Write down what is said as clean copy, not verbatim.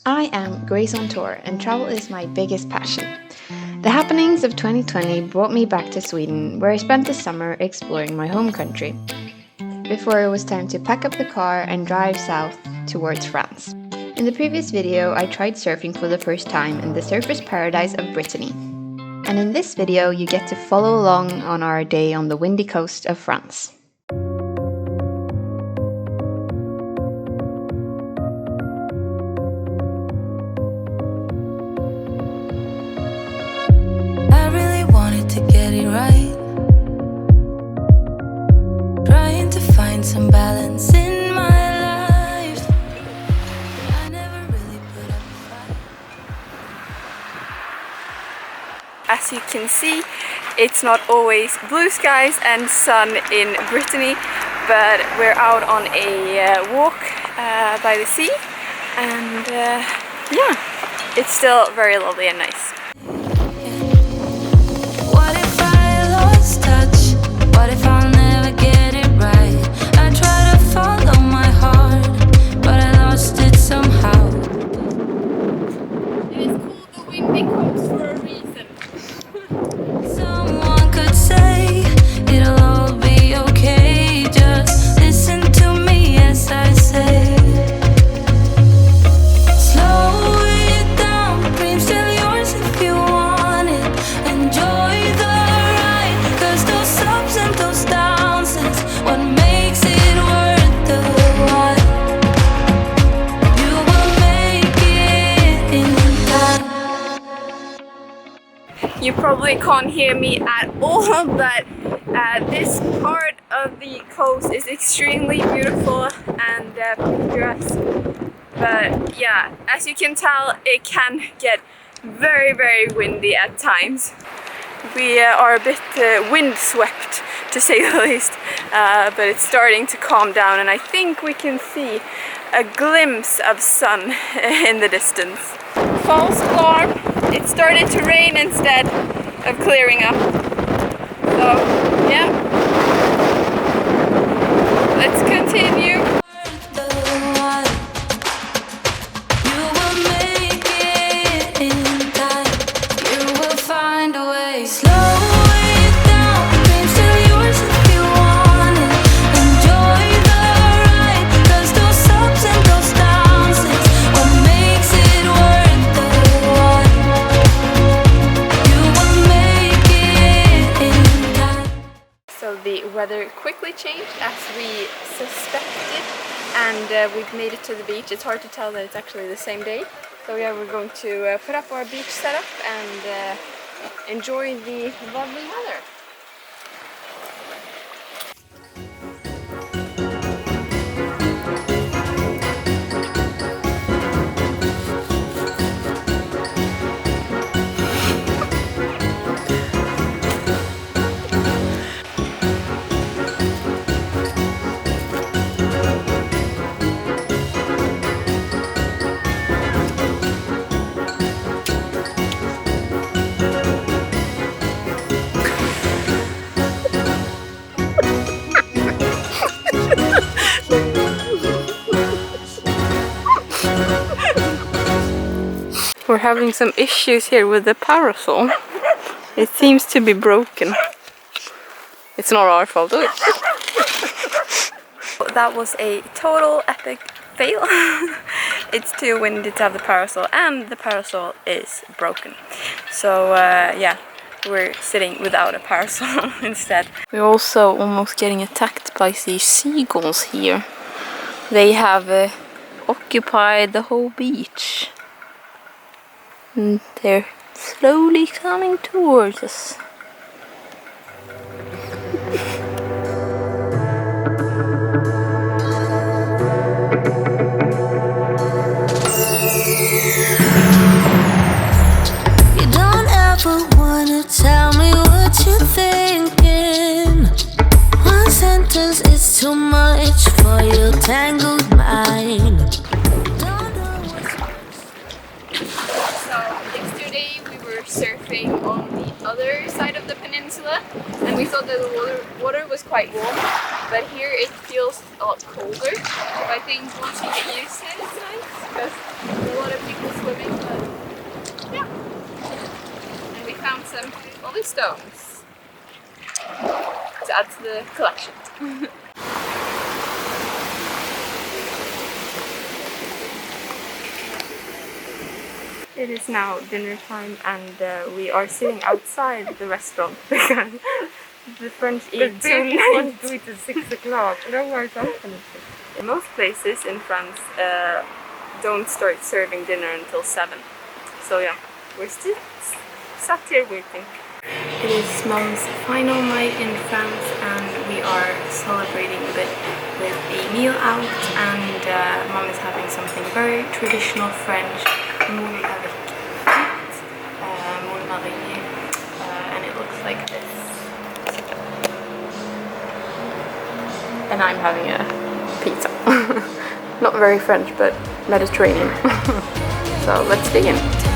I am Grace on tour and travel is my biggest passion. The happenings of 2020 brought me back to Sweden, where I spent the summer exploring my home country, before it was time to pack up the car and drive south towards France. In the previous video, I tried surfing for the first time in the surfer's paradise of Brittany. And in this video, you get to follow along on our day on the windy coast of France. Some balance in my life. I never really put up a fight. As you can see, it's not always blue skies and sun in Brittany, but we're out on a walk by the sea, and yeah, it's still very lovely and nice. What if I lost touch? What if I'll never get it right? Follow my heart, but I lost it somehow. It is called the windy coast for a reason. Someone could say it'll all be okay. Just listen to me as I say. Slow it down, dreams still yours if you want it. Enjoy the ride, 'cause those ups and those downs is what makes it. You probably can't hear me at all, but this part of the coast is extremely beautiful and picturesque. But yeah, as you can tell, it can get very windy at times. We are a bit windswept, to say the least, but it's starting to calm down, and I think we can see a glimpse of sun in the distance. False alarm! It started to rain instead of clearing up. So yeah, let's continue. You will make it in time. You will find a way. Slow it down, dreams still yours if you want it. Enjoy the ride, 'cause those ups and those downs is what makes it worth the while. You will make it in time. So the weather quickly changed as we suspected, and we've made it to the beach. It's hard to tell that it's actually the same day. So yeah, we're going to put up our beach setup and enjoy the lovely weather. We're having some issues here with the parasol. It seems to be broken. It's not our fault, is it? That was a total epic fail. It's too windy to have the parasol, and the parasol is broken. So yeah, we're sitting without a parasol instead. We're also almost getting attacked by these seagulls here. They have occupied the whole beach. And they're slowly coming towards us. You don't ever wanna tell me what you're thinking. One sentence is too much for your tangled mind. surfing on the other side of the peninsula, and we thought that the water was quite warm, but here it feels a lot colder. So I think once you get used to it, it's nice, because there are a lot of people Rolling Stones to add to the collection. It is now dinner time and we are sitting outside the restaurant because the French eat too late. Do it at 6 o'clock. No more open. In most places in France don't start serving dinner until 7. So yeah, we're still sat here waiting. It is Mom's final night in France and we are celebrating a bit with a meal out, and Mom is having something very traditional French, moule avec frites, moule marinier, and it looks like this. And I'm having a pizza. Not very French, but Mediterranean. So let's dig in.